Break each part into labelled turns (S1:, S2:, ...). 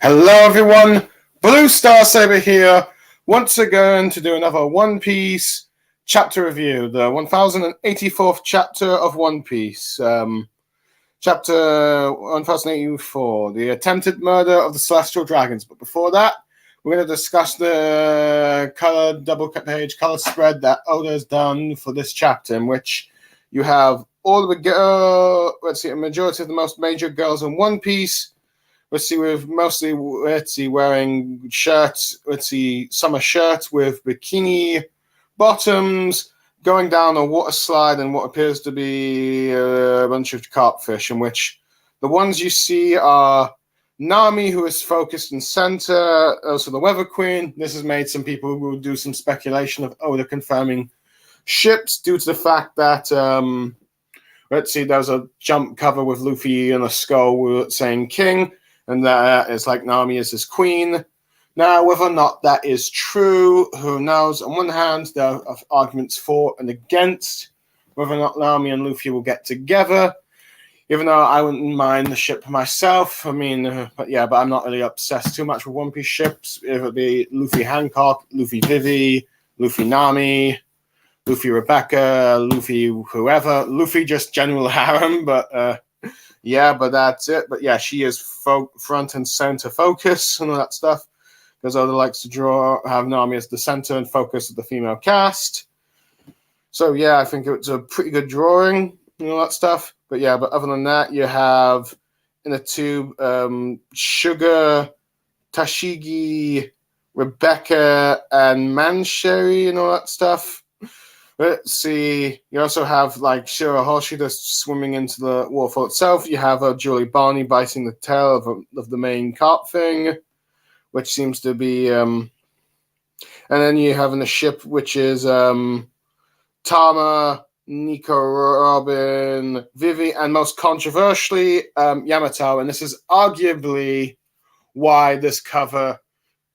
S1: Hello everyone, Blue Star Saber here, once again to do another One Piece chapter review, the 1084th chapter of One Piece. Chapter 1084, the attempted murder of the Celestial Dragons. But before that, we're going to discuss the double page color spread that Oda has done for this chapter, in which you have all the a majority of the most major girls in One Piece. With mostly wearing shirts, summer shirts with bikini bottoms, going down a water slide in what appears to be a bunch of carpfish, in which the ones you see are Nami, who is focused in center, also the Weather Queen. This has made some people who will do some speculation of Oda confirming ships due to the fact that there's a jump cover with Luffy and a skull saying King, and that it's like Nami is his queen. Now, whether or not that is true, who knows? On one hand, there are arguments for and against whether or not Nami and Luffy will get together, even though I wouldn't mind the ship myself. I mean, but I'm not really obsessed too much with One Piece ships. If it be Luffy Hancock, Luffy Vivi, Luffy Nami, Luffy Rebecca, Luffy whoever, Luffy just general harem, but that's it. But yeah, she is front and center focus and all that stuff, because Oda likes to have Nami as the center and focus of the female cast. So yeah, I think it's a pretty good drawing and all that stuff. But other than that, you have in the tube Sugar, Tashigi, Rebecca, and Mancherry and all that stuff. Let's see. You also have like Shirahoshi swimming into the waterfall itself. You have Julie Barney biting the tail of the main carp thing, which seems to be. And then you have in the ship, which is Tama, Nico, Robin, Vivi, and most controversially Yamato. And this is arguably why this cover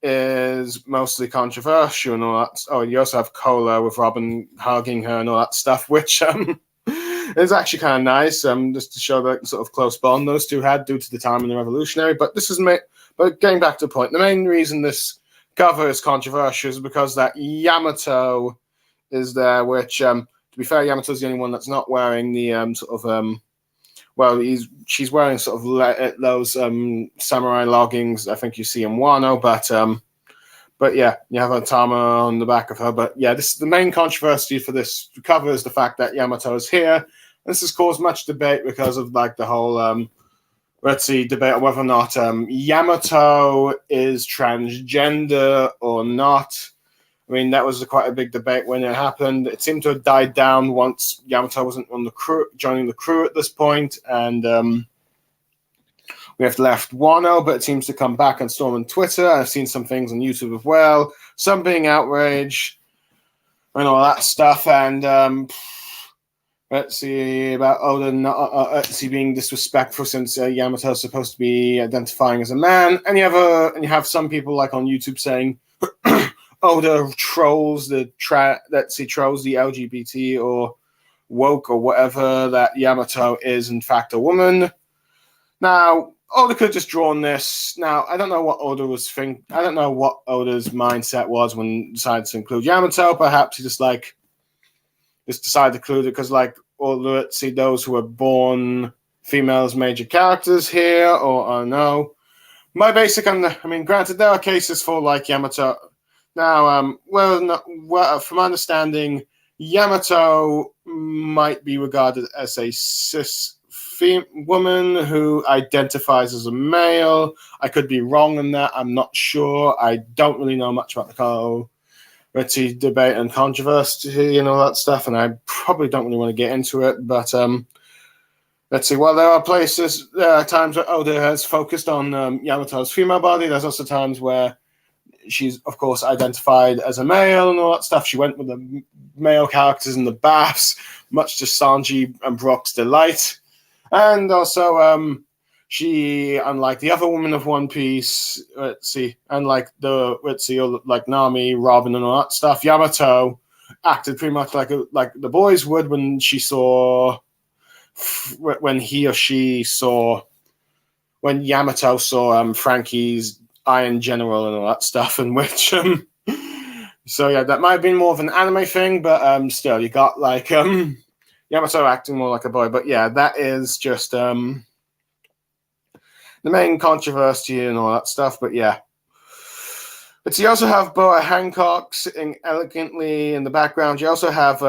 S1: is mostly controversial and all that. Oh, you also have Cola with Robin hugging her and all that stuff, which is actually kind of nice, just to show the sort of close bond those two had due to the time in the Revolutionary. But but getting back to the point, the main reason this cover is controversial is because that Yamato is there, which, to be fair, Yamato's the only one that's not wearing the she's wearing sort of those samurai loggings. I think you see in Wano, but yeah, you have Otama on the back of her. But yeah, this is the main controversy for this cover is the fact that Yamato is here. This has caused much debate because of like the whole debate on whether or not Yamato is transgender or not. I mean, that was quite a big debate when it happened. It seemed to have died down once Yamato wasn't on the crew, joining the crew at this point, and we have left Wano, but it seems to come back on Storm and Twitter. I've seen some things on YouTube as well, some being outraged and all that stuff, and about Oda being disrespectful since Yamato is supposed to be identifying as a man, and you have some people like on YouTube saying Oda trolls the LGBT or woke or whatever, that Yamato is in fact a woman. Now, Oda could have just drawn this. Now, I don't know what Oda was thinking. I don't know what Oda's mindset was when he decided to include Yamato. Perhaps he just decided to include it because those who were born females major characters here, or I don't know. My basic, granted, there are cases for like Yamato. Now, from my understanding, Yamato might be regarded as a cis woman who identifies as a male. I could be wrong in that. I'm not sure. I don't really know much about the whole debate and controversy and all that stuff, and I probably don't really want to get into it. But while there are times where Oda has focused on Yamato's female body, there's also times where she's, of course, identified as a male and all that stuff. She went with the male characters in the baths, much to Sanji and Brock's delight. And also, she, unlike the other women of One Piece, like Nami, Robin, and all that stuff, Yamato acted pretty much like the boys would when he or she saw when Yamato saw Frankie's Iron General and all that stuff, in which so yeah, that might have been more of an anime thing, but still, you got like Yamato acting more like a boy. But yeah, that is just the main controversy and all that stuff. But yeah. But you also have Boa Hancock sitting elegantly in the background. You also have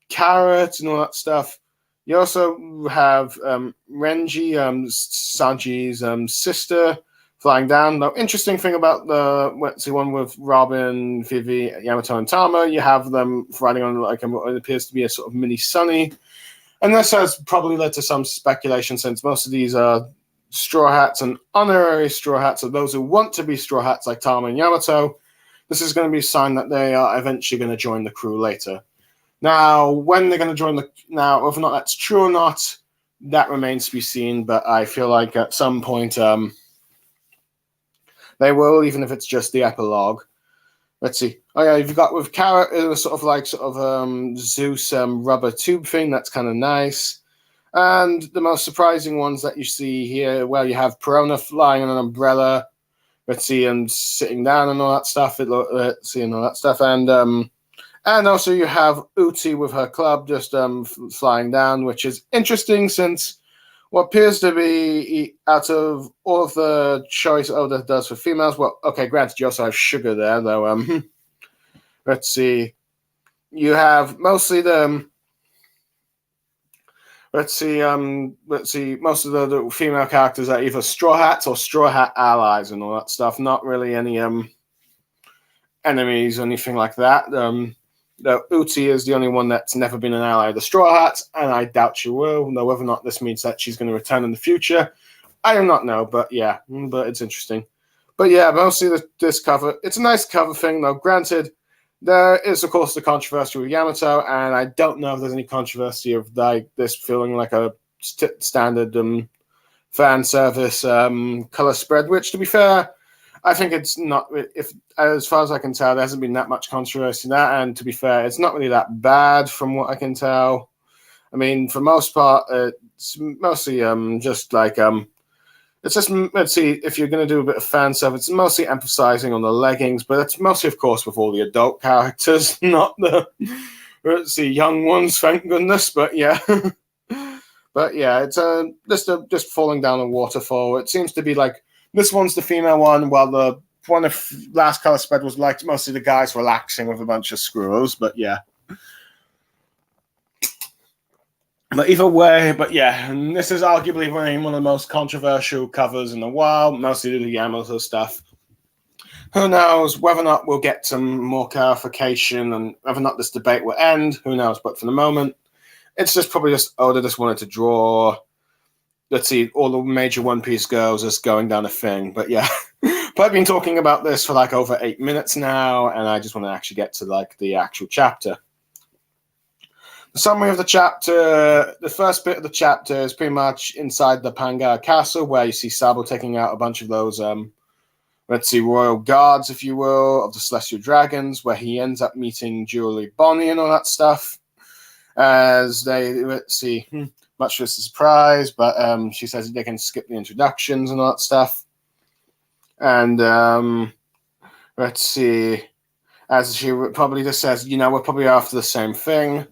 S1: Carrot and all that stuff. You also have Renji, Sanji's sister, flying down. The interesting thing about the one with Robin, Vivi, Yamato, and Tama, you have them riding on like what appears to be a sort of mini Sunny. And this has probably led to some speculation, since most of these are Straw Hats and honorary Straw Hats, or those who want to be Straw Hats like Tama and Yamato. This is going to be a sign that they are eventually going to join the crew later. Now, when they're going to join now, whether or not that's true or not, that remains to be seen, but I feel like at some point they will, even if it's just the epilogue. Let's see. Oh yeah, you've got with Carrot, it was sort of Zeus rubber tube thing. That's kind of nice. And the most surprising ones that you see here, well, you have Perona flying on an umbrella, let's see, and sitting down and all that stuff. Let's see, and all that stuff. And also you have Uti with her club just flying down, which is interesting, since what appears to be, out of all of the choice Oda does for females, well, okay, granted, you also have Sugar there, though. Let's see. You have mostly the... Let's see. Most of the female characters are either Straw Hats or Straw Hat allies and all that stuff. Not really any enemies or anything like that. The Uti is the only one that's never been an ally of the Straw Hats, and I doubt she will. Though whether or not this means that she's going to return in the future, I do not know. But yeah, but it's interesting. But yeah, mostly this cover. It's a nice cover thing, though. Granted, there is, of course, the controversy with Yamato, and I don't know if there's any controversy of like this feeling like a standard fan service color spread. Which, to be fair, I think it's not. If as far as I can tell, there hasn't been that much controversy in that, and to be fair, it's not really that bad from what I can tell. I mean, for most part, it's mostly just like it's just, let's see, if you're going to do a bit of fan stuff, it's mostly emphasizing on the leggings, but it's mostly, of course, with all the adult characters, not the, let's see, young ones, thank goodness, but yeah. But yeah, it's just falling down a waterfall. It seems to be like, this one's the female one, while the one of last color spread was like mostly the guys relaxing with a bunch of squirrels, but yeah. But either way, but yeah, and this is arguably one of the most controversial covers in a while, mostly the Yamato stuff. Who knows whether or not we'll get some more clarification and whether or not this debate will end, who knows, but for the moment, it's just probably just Oda just wanted to draw, let's see, all the major One Piece girls just going down a thing, but yeah. But I've been talking about this for like over 8 minutes now, and I just want to actually get to like the actual chapter. The summary of the chapter, the first bit of the chapter is pretty much inside the Pangar Castle, where you see Sabo taking out a bunch of those, let's see, royal guards, if you will, of the Celestial Dragons, where he ends up meeting Julie Bonnie and all that stuff. As they, let's see, much to a surprise, but she says they can skip the introductions and all that stuff. And let's see, as she probably just says, you know, we're probably after the same thing,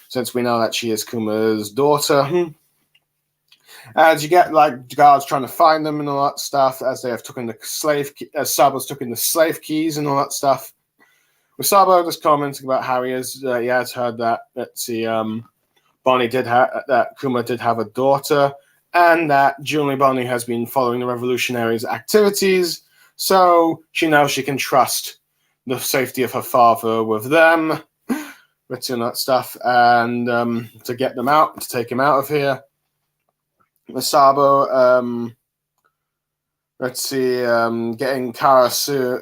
S1: since we know that she is Kuma's daughter. As you get like guards trying to find them and all that stuff, as they have taken the slave, as Sabo's taken the slave keys and all that stuff. With Sabo just commenting about how he has heard that, let's see, Bonnie did have that Kuma did have a daughter, and that Julie Bonnie has been following the revolutionaries' activities, so she knows she can trust the safety of her father with them. Let's see, that stuff, and to get them out, to take him out of here. Sabo, let's see, getting Karasu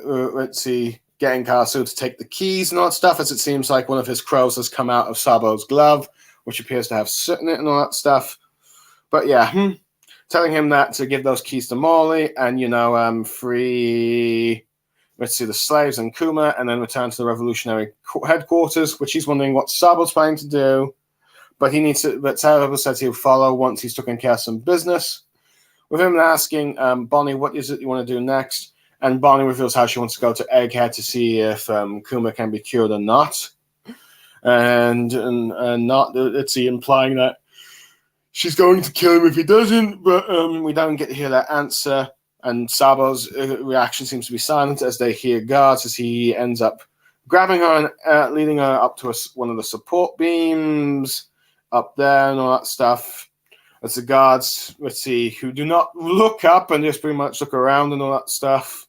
S1: to take the keys and all that stuff, as it seems like one of his crows has come out of Sabo's glove, which appears to have soot in it and all that stuff. But yeah, telling him that to give those keys to Morley and, you know, free, let's see, the slaves and Kuma, and then return to the revolutionary headquarters, which he's wondering what Sabo's planning to do. But he needs to, but Sabo says he'll follow once he's taken care of some business, with him asking Bonnie, what is it you want to do next? And Bonnie reveals how she wants to go to Egghead to see if Kuma can be cured or not. And not, let's see, implying that she's going to kill him if he doesn't, but we don't get to hear that answer. And Sabo's reaction seems to be silent as they hear guards, as he ends up grabbing her and leading her up to one of the support beams up there and all that stuff. As the guards, let's see, who do not look up and just pretty much look around and all that stuff,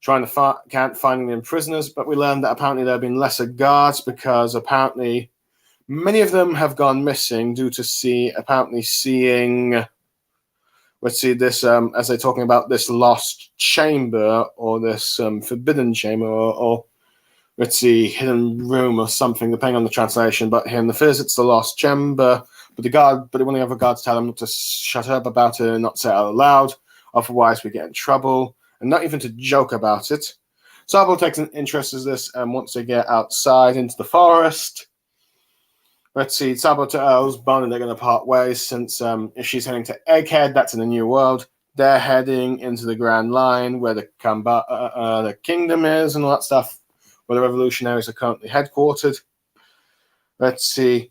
S1: trying to can't find them prisoners. But we learned that apparently there have been lesser guards because apparently many of them have gone missing due to seeing, let's see, this, as they're talking about this lost chamber or this forbidden chamber or let's see, hidden room or something, depending on the translation. But here in the Fizz, it's the lost chamber. But one of the other guards tell him not to shut up about it and not say it out loud. Otherwise, we get in trouble. And not even to joke about it. Sabo takes an interest in this and wants to get outside into the forest. Let's see, Sabo tells Bonnie they're going to part ways since if she's heading to Egghead, that's in the New World. They're heading into the Grand Line where the kingdom is and all that stuff, where the revolutionaries are currently headquartered. Let's see.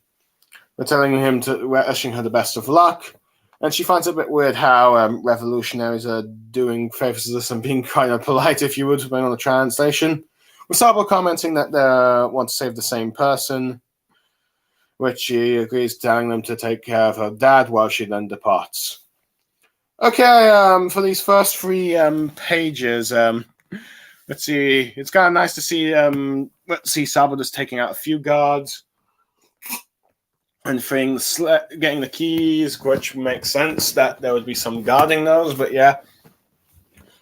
S1: We're wishing her the best of luck. And she finds it a bit weird how revolutionaries are doing favors to this and being kind of polite, if you would, depending on the translation. With Sabo commenting that they want to save the same person, which she agrees, telling them to take care of her dad while she then departs. Okay, for these first 3 pages, let's see. It's kind of nice to see. Let's see, Sabo just taking out a few guards and getting the keys, which makes sense that there would be some guarding those. But yeah.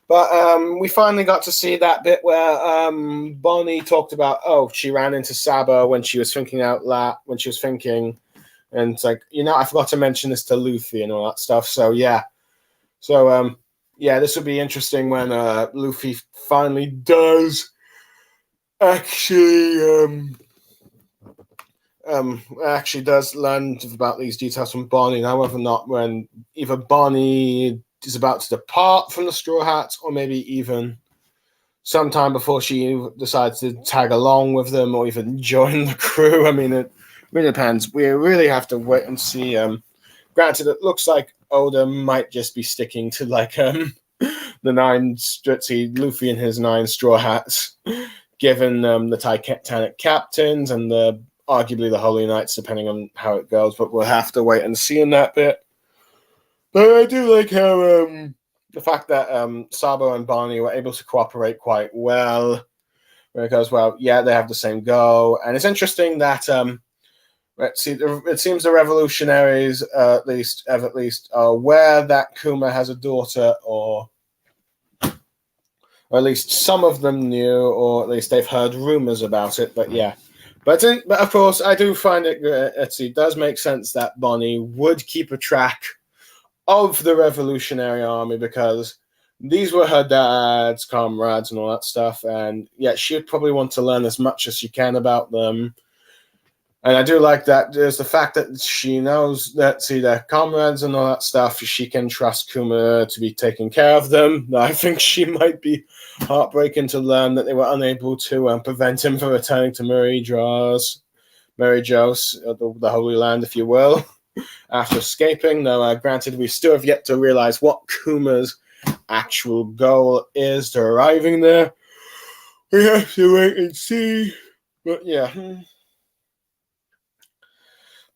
S1: But we finally got to see that bit where Bonnie talked about, she ran into Sabo when she was thinking out loud, and it's like, I forgot to mention this to Luffy and all that stuff. So yeah. So this would be interesting when Luffy finally does actually does learn about these details from Bonnie. Now, whether or not when either Bonnie is about to depart from the Straw Hats, or maybe even sometime before she decides to tag along with them or even join the crew. I mean, it really depends. We really have to wait and see. Granted, it looks like Oda might just be sticking to the 9, let's see, Luffy and his 9 Straw Hats, given the Titanic captains and arguably the Holy Knights, depending on how it goes. But we'll have to wait and see in that bit. But I do like how the fact that Sabo and Bonnie were able to cooperate quite well. Because, they have the same goal. And it's interesting that, let's see, it seems the revolutionaries at least are aware that Kuma has a daughter, or at least some of them knew, or at least they've heard rumors about it. But yeah. But of course, I do find it does make sense that Bonnie would keep a track of the Revolutionary Army, because these were her dad's comrades and all that stuff, and she'd probably want to learn as much as she can about them. And I do like that there's the fact that she knows that, their comrades and all that stuff, she can trust Kuma to be taking care of them. I think she might be heartbreaking to learn that they were unable to prevent him from returning to Mary Jo's, the Holy Land, if you will, after escaping. Now, granted, we still have yet to realize what Kuma's actual goal is to arriving there. We have to wait and see. But yeah.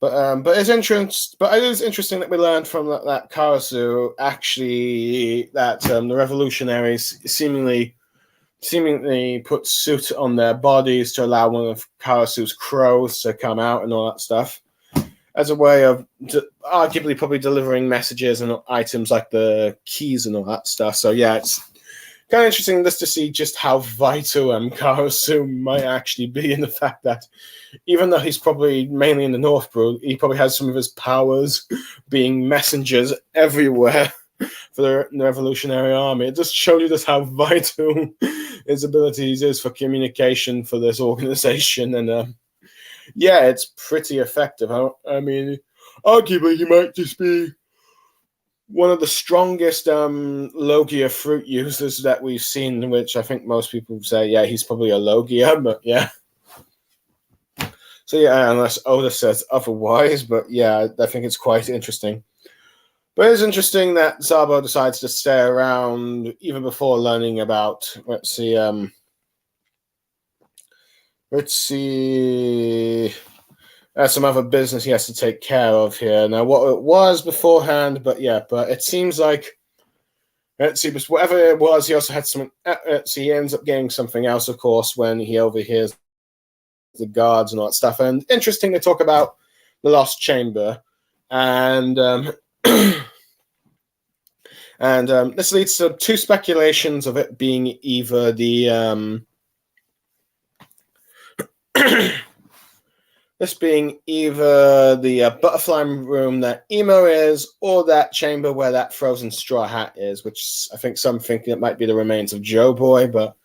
S1: But it's interesting. But it is interesting that we learned from that Karasu actually that the revolutionaries seemingly put soot on their bodies to allow one of Karasu's crows to come out and all that stuff, as a way of arguably probably delivering messages and items like the keys and all that stuff. So yeah, it's kind of interesting just to see just how vital Karasu might actually be, in the fact that even though he's probably mainly in the North Pole, he probably has some of his powers being messengers everywhere for the Revolutionary Army. It just shows you just how vital his abilities is for communication for this organization. And it's pretty effective. I mean, arguably he might just be one of the strongest Logia fruit users that we've seen, which I think most people say, yeah, he's probably a Logia, but yeah. So yeah, unless Oda says otherwise, but yeah, I think it's quite interesting. But it's interesting that Sabo decides to stay around even before learning about, let's see, some other business he has to take care of here. Now, what it was beforehand, but yeah, but it seems like, let's see, but whatever it was, he also had some, let's see, he ends up getting something else, of course, when he overhears the guards and all that stuff. And interesting, they talk about the Lost Chamber, and this leads to two speculations of it being either the this being either the butterfly room that Emo is, or that chamber where that frozen straw hat is, which I think some think it might be the remains of Joe Boy, but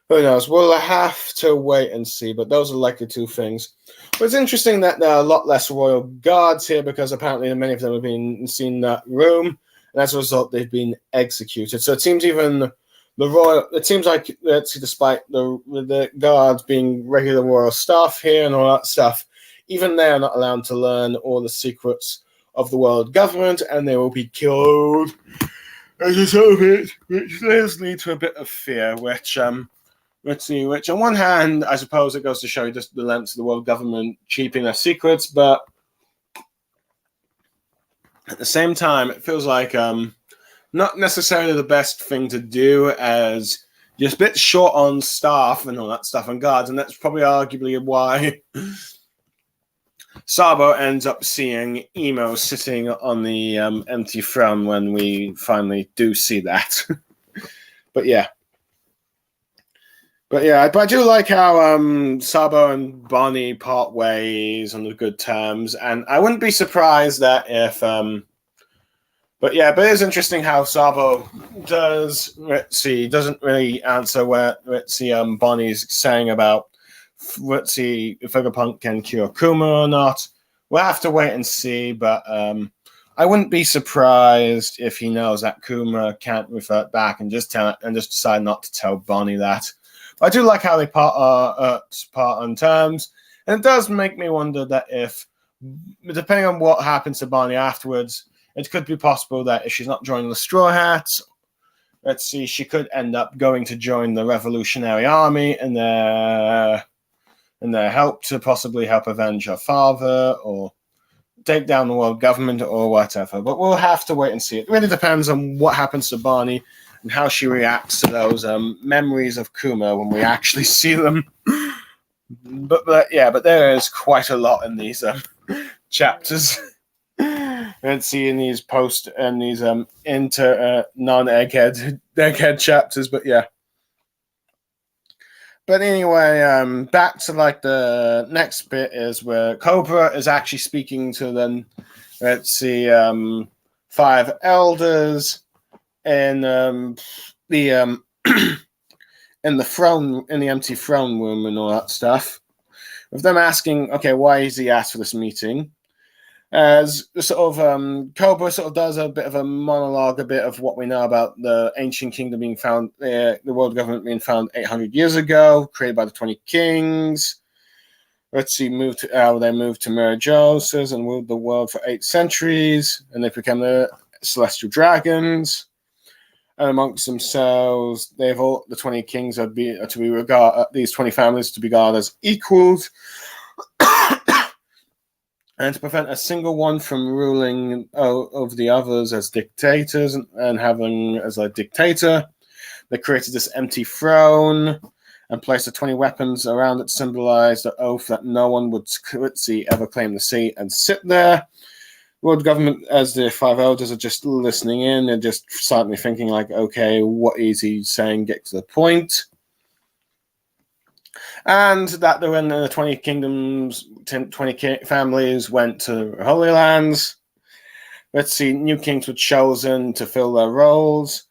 S1: who knows? We'll have to wait and see, but those are likely two things. But it's interesting that there are a lot less royal guards here, because apparently many of them have been seen in that room, and as a result, they've been executed. So it seems even it seems like, despite the guards being regular royal staff here and all that stuff, even they are not allowed to learn all the secrets of the world government, and they will be killed as a result of it, which does lead to a bit of fear, which on one hand, I suppose it goes to show you just the lengths of the world government keeping their secrets, but at the same time, it feels like not necessarily the best thing to do, as just a bit short on staff and all that stuff and guards, and that's probably arguably why Sabo ends up seeing Emo sitting on the empty throne when we finally do see that. But I do like how Sabo and Bonnie part ways on the good terms, and I wouldn't be surprised that if but it is interesting how Sabo doesn't really answer where Bonnie's saying about if Vegapunk can cure Kuma or not. We'll have to wait and see, but I wouldn't be surprised if he knows that Kuma can't revert back and just decide not to tell Bonnie that. But I do like how they part on terms, and it does make me wonder that if, depending on what happens to Bonnie afterwards, it could be possible that if she's not joining the Straw Hats, she could end up going to join the Revolutionary Army and their help to possibly help avenge her father or take down the world government or whatever. But we'll have to wait and see. It really depends on what happens to Bonnie and how she reacts to those memories of Kuma when we actually see them. But there is quite a lot in these chapters. Let's see, in these post and these non-egghead chapters, but yeah. But anyway, back to like the next bit is where Cobra is actually speaking to the five elders in the in the empty throne room and all that stuff, with them asking, okay, why is he asked for this meeting? As sort of Cobra sort of does a bit of a monologue, a bit of what we know about the ancient kingdom being found, the world government being found 800 years ago, created by the 20 kings. They moved to Merijosus and ruled the world for 8 centuries, and they became the celestial dragons. And amongst themselves, the 20 kings are to be regarded, these 20 families to be regarded as equals. And to prevent a single one from ruling over the others as dictators and having as a dictator, they created this empty throne and placed the 20 weapons around it, symbolized the oath that no one would ever claim the seat and sit there. World government, as the 5 elders, are just listening in and just silently thinking like, okay, what is he saying? Get to the point. And that when the 20 kingdoms, 20 families went to Holy Lands, new kings were chosen to fill their roles.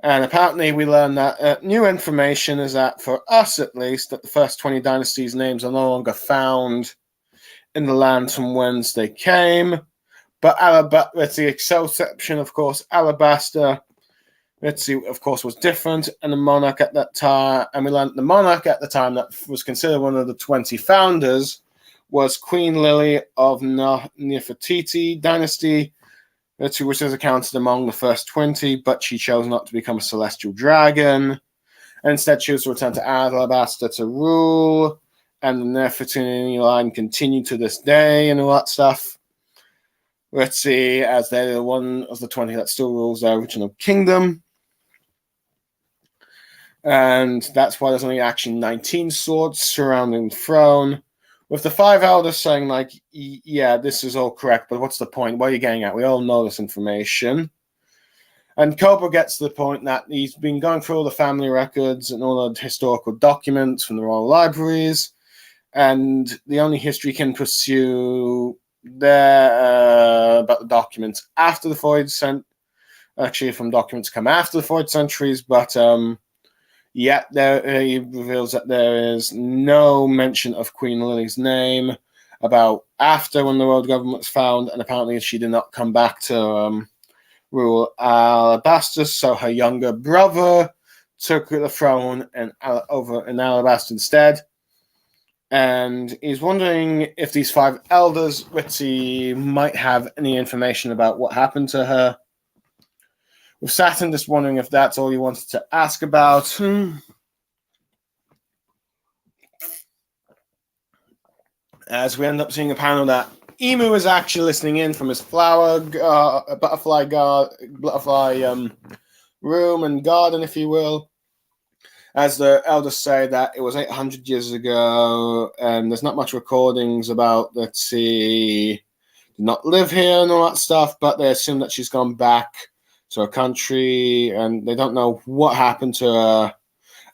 S1: And apparently we learned that new information is that, for us at least, that the first 20 dynasties' names are no longer found in the land from whence they came, But let's see, exception, of course, Alabaster, let's see, of course, was different. And the monarch at that time, and we learned the monarch at the time that was considered one of the 20 founders was Queen Lily of Nefertiti dynasty, which is accounted among the first 20, but she chose not to become a celestial dragon. And instead, she was to return to Alabaster to rule, and the Nefertiti line continued to this day and all that stuff. Let's see, as they're one of the 20 that still rules their original kingdom. And that's why there's only actually 19 swords surrounding the throne, with the 5 elders saying, like, yeah, this is all correct, but what's the point? What are you getting at? We all know this information. And Cobra gets to the point that he's been going through all the family records and all the historical documents from the royal libraries, and the only history he can pursue there about the documents after the 4th century, actually from documents come after the 4th centuries, but yet there he reveals that there is no mention of Queen Lily's name about after when the world government was found, and apparently she did not come back to rule Alabaster, so her younger brother took the throne and over in Alabaster instead. And he's wondering if these 5 elders, Ritzy, might have any information about what happened to her. With Saturn just wondering if that's all he wanted to ask about. As we end up seeing a panel that Emu is actually listening in from his butterfly room and garden, if you will. As the elders say that it was 800 years ago, and there's not much recordings about, let's see, did not live here and all that stuff, but they assume that she's gone back to her country, and they don't know what happened to her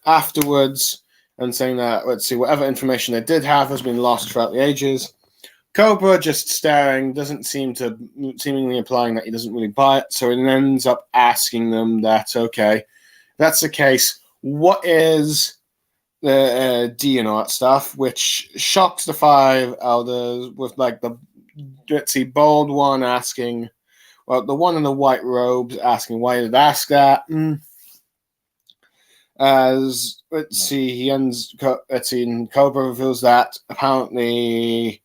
S1: afterwards, and saying that, let's see, whatever information they did have has been lost throughout the ages. Cobra just staring, seemingly implying that he doesn't really buy it, so he ends up asking them that, okay, if that's the case, what is the D and all that stuff, which shocks the 5 elders, with like the, let's see, bold one asking, well, the one in the white robes asking why did ask that. As, let's see, Cobra reveals that apparently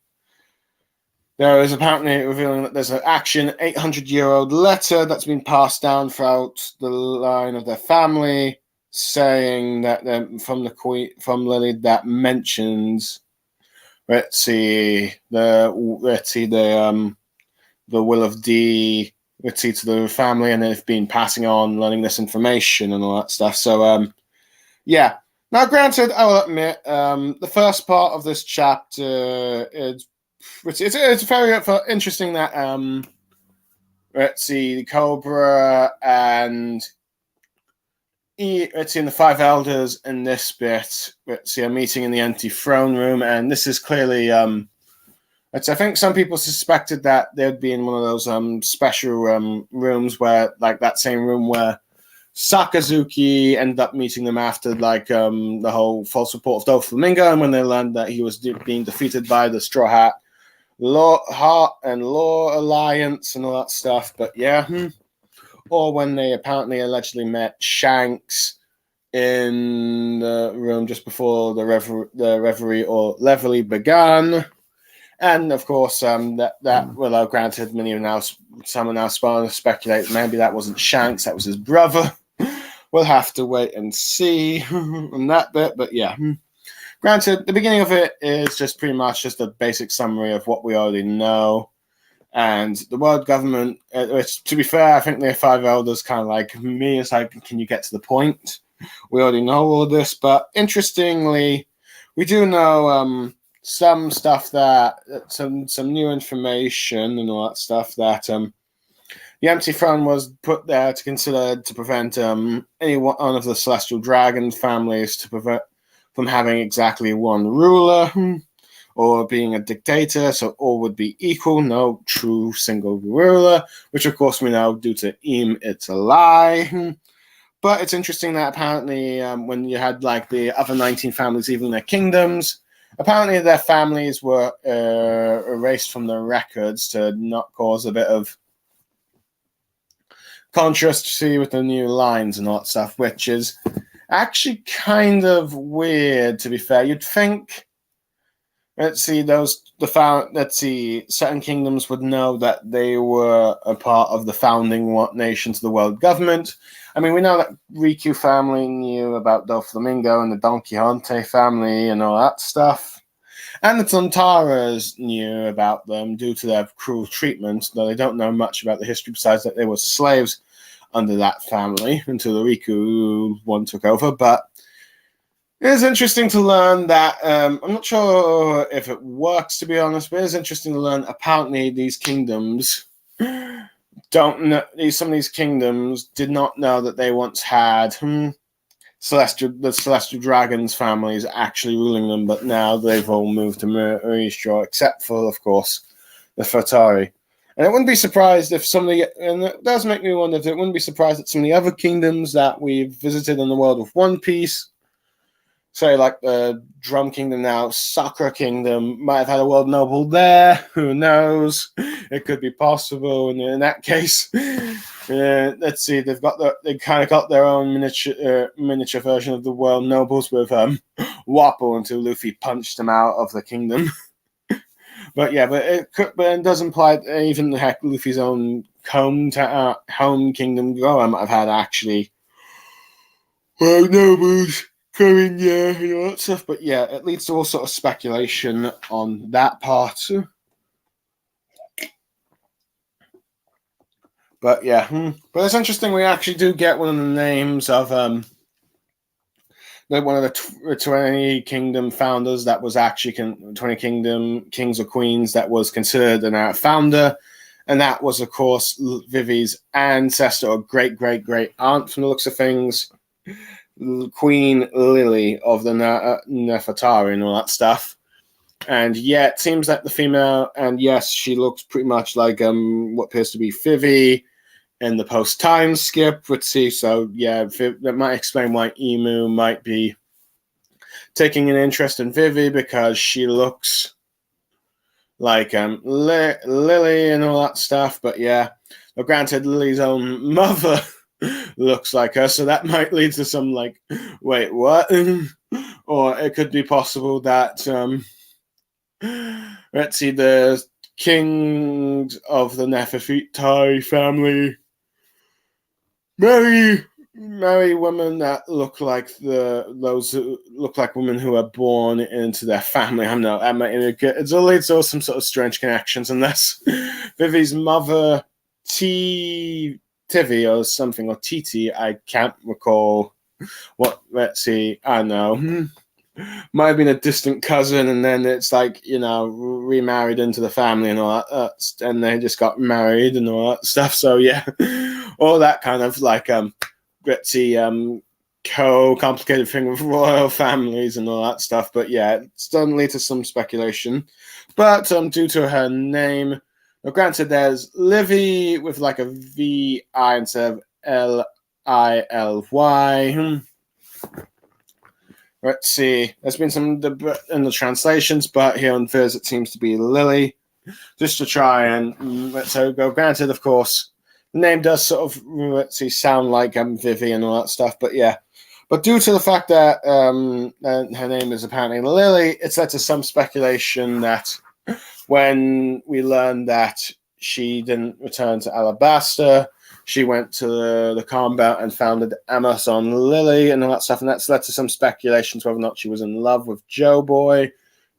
S1: there is revealing that there's an 800-year-old letter that's been passed down throughout the line of their family, saying that from Lily that mentions, the will of D, to the family, and they've been passing on, learning this information and all that stuff. So, yeah. Now, granted, I will admit, the first part of this chapter it's very interesting that the Cobra and the 5 elders in this bit, a meeting in the empty throne room, and this is clearly I think some people suspected that they'd be in one of those special rooms where, like that same room where Sakazuki ended up meeting them after the whole false report of Doflamingo, and when they learned that he was being defeated by the Straw Hat Law Alliance and all that stuff. But yeah, or when they allegedly met Shanks in the room just before the reverie or Leverly began. And of course, well, granted, some are now starting to speculate maybe that wasn't Shanks, that was his brother. We'll have to wait and see on that bit, but yeah. Granted, the beginning of it is just pretty much just a basic summary of what we already know. And the world government, which, to be fair, I think the 5 elders kind of like me, is like, can you get to the point? We already know all this, but interestingly, we do know some stuff some new information and all that stuff that the empty throne was put there to consider to prevent any one of the celestial dragon families to prevent from having exactly one ruler or being a dictator, so all would be equal, no true single ruler, which of course we know due to it's a lie. But it's interesting that apparently when you had like the other 19 families leaving their kingdoms, apparently their families were erased from the records to not cause a bit of controversy with the new lines and all that stuff, which is actually kind of weird, to be fair. You'd think, certain kingdoms would know that they were a part of the founding nations of the world government. I mean, we know that Riku family knew about Doflamingo and the Don Quixote family and all that stuff. And the Tontaras knew about them due to their cruel treatment, though they don't know much about the history besides that they were slaves under that family until the Riku one took over. But it is interesting to learn that, I'm not sure if it works, to be honest, but it is interesting to learn apparently these kingdoms some of these kingdoms did not know that they once had the Celestial Dragons families actually ruling them, but now they've all moved to Meridia, except for, of course, the Futari. And it wouldn't be surprised if and it does make me wonder if it wouldn't be surprised that some of the other kingdoms that we've visited in the world of One Piece, say like the Drum Kingdom now, Sakura Kingdom, might have had a world noble there. Who knows? It could be possible. And in that case, let's see, they kind of got their own miniature version of the world nobles with Wappo until Luffy punched them out of the kingdom. But it does imply that even Luffy's own home kingdom, Goa, might have had actually world nobles coming, and all that stuff. But yeah, it leads to all sort of speculation on that part. But yeah, but it's interesting. We actually do get one of the names of one of the 20 Kingdom founders that was actually 20 Kingdom Kings or Queens that was considered an founder, and that was, of course, Vivi's ancestor or great aunt from the looks of things, Queen Lily of the Nefertari and all that stuff. And yeah, it seems like the female, and yes, she looks pretty much like what appears to be Vivi in the post-time skip. Let's see, so yeah, that might explain why Emu might be taking an interest in Vivi, because she looks like Lily and all that stuff. But yeah, well, granted, Lily's own mother looks like her, so that might lead to some like, wait, what? Or it could be possible that let's see, the kings of the Nefertiti family marry women that look like those who look like women who are born into their family. I don't know. It's always some sort of strange connections, unless Vivi's mother, Tivi or something, or Titi, I can't recall what. Let's see. I know. Might have been a distant cousin, and then it's like, remarried into the family and all that, and they just got married and all that stuff. So yeah, all that kind of like glitzy, complicated thing with royal families and all that stuff. But yeah, it's done lead to some speculation. But due to her name, well, granted, there's Livy with like a V-I instead of L-I-L-Y. Let's see. There's been some debate in the translations, but here on Viz it seems to be Lily. Just to try and let's go. Granted, of course, the name does sort of sound like Vivi and all that stuff, but yeah. But due to the fact that her name is apparently Lily, it's led to some speculation that when we learned that she didn't return to Alabasta, she went to the combat and founded Amazon Lily and all that stuff, and that's led to some speculations whether or not she was in love with Joe Boy,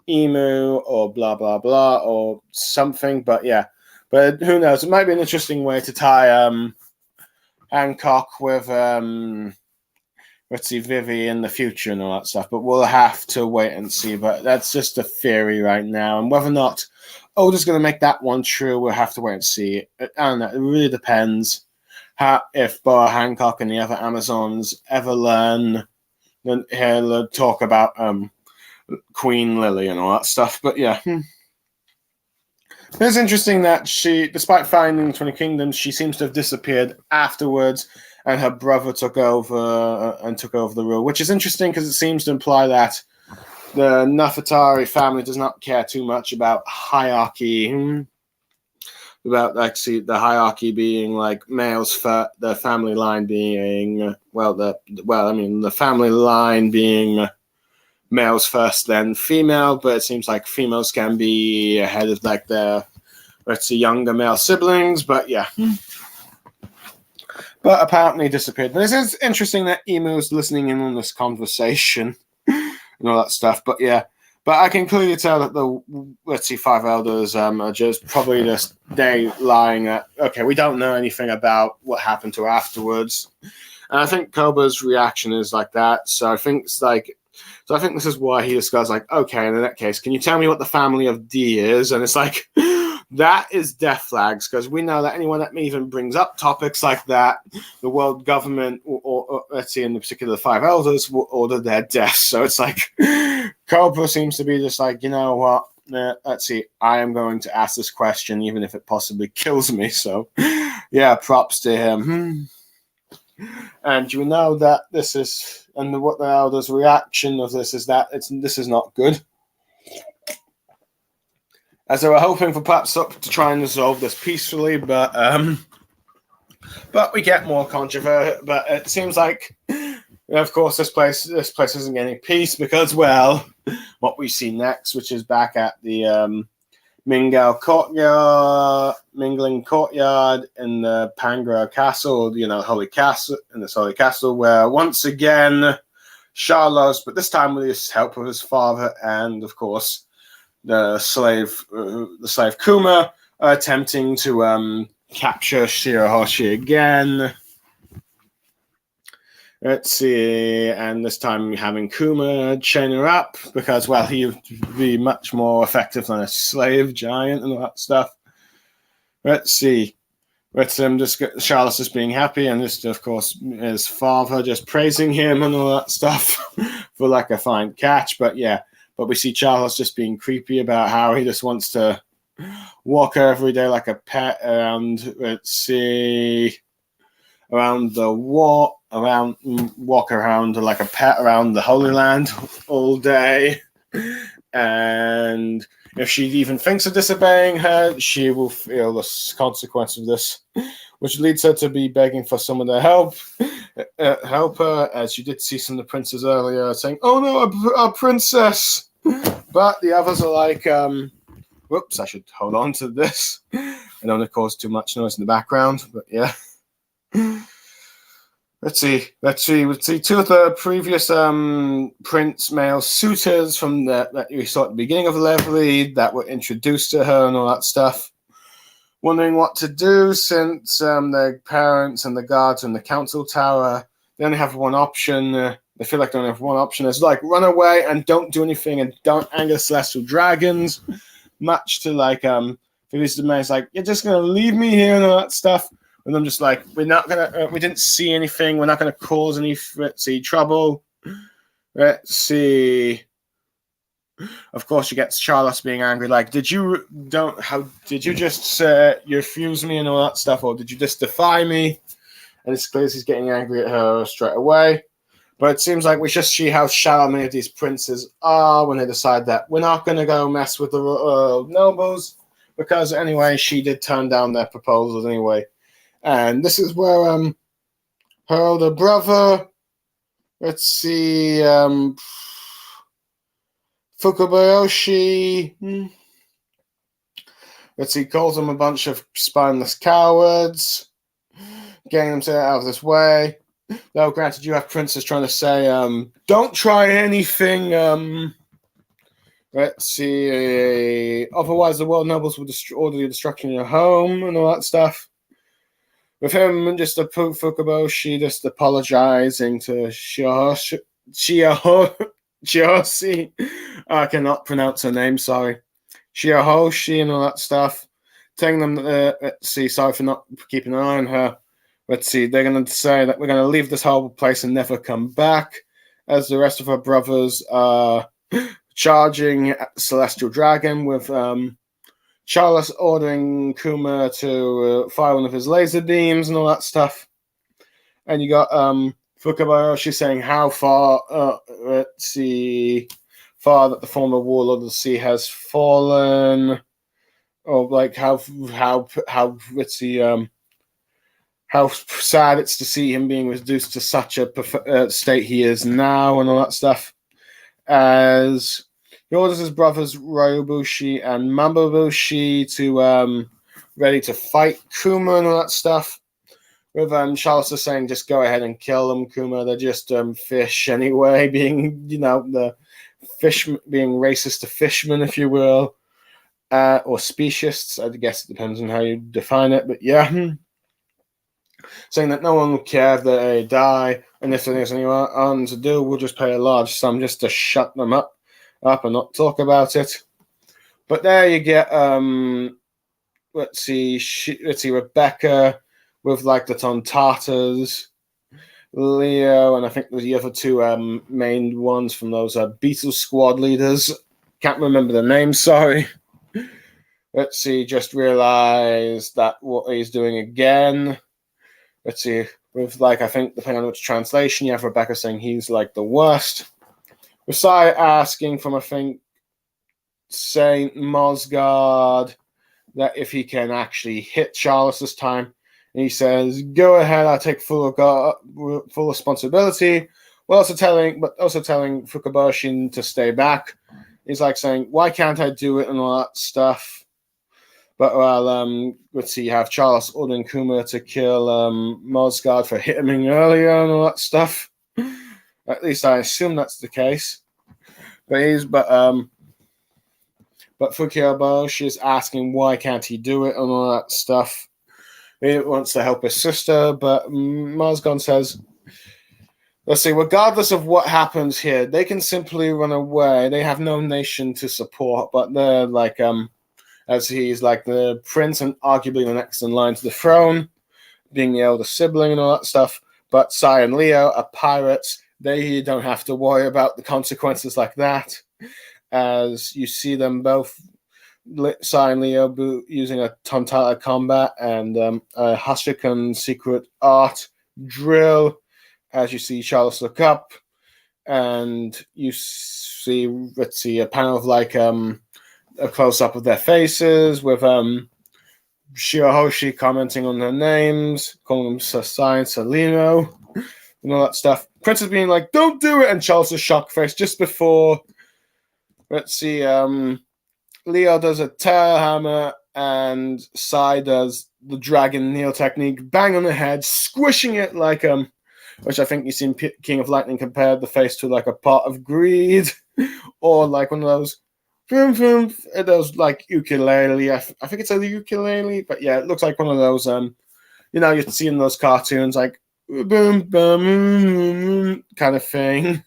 S1: Emu, or blah blah blah, or something. But yeah, but who knows? It might be an interesting way to tie Hancock with let's see, Vivi in the future and all that stuff. But we'll have to wait and see. But that's just a theory right now, and whether or not Oda's going to make that one true, we'll have to wait and see. I don't know. It really depends. If Boa Hancock and the other Amazons ever learn, then he'll talk about Queen Lily and all that stuff. But yeah, it's interesting that she, despite finding 20 Kingdoms, she seems to have disappeared afterwards, and her brother took over the rule, which is interesting because it seems to imply that the Nefertari family does not care too much about hierarchy. About actually the hierarchy being like males for the family line being the family line being males first, then female. But it seems like females can be ahead of like their younger male siblings. But yeah. But apparently disappeared. But it is interesting that Emu's listening in on this conversation and all that stuff. But yeah. But I can clearly tell that the five elders are just probably just they lying at, okay, we don't know anything about what happened to her afterwards. And I think Koba's reaction is like that. So I think this is why he just goes like, okay, in that case, can you tell me what the family of D is? And it's like, that is death flags, because we know that anyone that even brings up topics like that, the world government, or let's see, in the particular the five elders, will order their deaths. So it's like, Cobra seems to be just like, you know what, let's see, I am going to ask this question, even if it possibly kills me. So, yeah, props to him. And you know that this is, and what the elders' reaction of this is that this is not good. As they were hoping for perhaps to try and resolve this peacefully, but we get more controversy. But it seems like, of course, this place isn't getting peace because, well, what we see next, which is back at the Mingling Courtyard in the Pangra Castle, Holy Castle, in this Holy Castle, where once again Charlos, but this time with his help of his father and, of course, the slave Kuma, attempting to capture Shirahoshi again. Let's see, and this time having Kuma chain her up because, well, he would be much more effective than a slave giant and all that stuff. Let's see. Let's just get Charles just being happy, and just, of course, his father just praising him and all that stuff for like a fine catch. But yeah. But we see Charles just being creepy about how he just wants to walk her every day like a pet around, walk around like a pet around the Holy Land all day. And if she even thinks of disobeying her, she will feel the consequence of this, which leads her to be begging for someone to help her, as you did see some of the princes earlier saying, "Oh no, a princess!" But the others are like, whoops, I should hold on to this. I don't want to cause too much noise in the background, but yeah. Let's see. We'll see two of the previous prince male suitors from that we saw at the beginning of the level that were introduced to her and all that stuff. Wondering what to do since their parents and the guards in the council tower, they only have one option. They feel like they only have one option. It's like run away and don't do anything and don't anger celestial dragons. Much to like Phyllis the Man's like, you're just gonna leave me here and all that stuff. And I'm just like, we're not gonna. We didn't see anything. We're not gonna cause any trouble. Let's see. Of course, she gets Charlotte being angry. Like, did you just you refuse me and all that stuff, or did you just defy me? And it's clear he's getting angry at her straight away. But it seems like we just see how shallow many of these princes are when they decide that we're not going to go mess with the nobles, because anyway, she did turn down their proposals anyway. And this is where her older brother, let's see, Fukubayoshi, let's see, calls them a bunch of spineless cowards, getting them to get out of this way. Though, granted, you have princes trying to say, don't try anything, let's see, otherwise the world nobles will order the destruction of your home and all that stuff. With him and just Fukubayoshi just apologizing to Shihoshi. I cannot pronounce her name, sorry. Shihoshi and all that stuff. Telling them, let's see, sorry for not keeping an eye on her. Let's see, they're going to say that we're going to leave this horrible place and never come back, as the rest of her brothers are charging Celestial Dragon with Charles ordering Kuma to fire one of his laser beams and all that stuff. And you got Fukubayoshi saying how far far that the former warlord of the sea has fallen, or like how Ritzy how sad it's to see him being reduced to such a state he is now, and all that stuff. As he orders his brothers Ryobushi and Mambabushi to ready to fight Kuma and all that stuff. With Charles saying, just go ahead and kill them, Kuma. They're just fish anyway, being, the fish, being racist to fishmen, if you will, or speciesists. I guess it depends on how you define it, but yeah. Saying that no one will care if they die, and if there's anyone to do, we'll just pay a large sum just to shut them up and not talk about it. But there you get, let's see, Rebecca with like the Tontatas, Leo, and I think the other two main ones from those Beatles squad leaders. Can't remember the names, sorry. Let's see, just realized that what he's doing again. Let's see, with like, I think depending on which translation, you have Rebecca saying he's like the worst. With Sai asking from, I think, Saint Mosgard that if he can actually hit Charles this time. And he says, go ahead, I'll take full responsibility. Well, also telling Fukabashi to stay back. He's like saying, why can't I do it and all that stuff? But let's see, you have Charles ordering Kuma to kill Mosgard for hitting him earlier and all that stuff. At least I assume that's the case. But Fukabashi is asking why can't he do it and all that stuff. He wants to help his sister, but Mosgard says, let's see, regardless of what happens here, they can simply run away. They have no nation to support, but they're like, as he's like the prince and arguably the next in line to the throne, being the elder sibling and all that stuff. But Sai and Leo are pirates. They don't have to worry about the consequences like that. As you see them both, Sai and Leo using a Tontata combat and a Hashikan secret art drill. As you see Charles look up, and you see, let's see, a panel of like a close-up of their faces with Shirahoshi commenting on their names, calling them Sasai and Salino, and all that stuff. Princess being like, don't do it, and Charles' shock face just before, let's see, Leo does a tail hammer, and Sai does the dragon kneel technique, bang on the head, squishing it like, which I think you see in King of Lightning compared the face to like a pot of greed, or like one of those those like ukulele. I think it's a ukulele, but yeah, it looks like one of those you see in those cartoons, like boom boom kind of thing,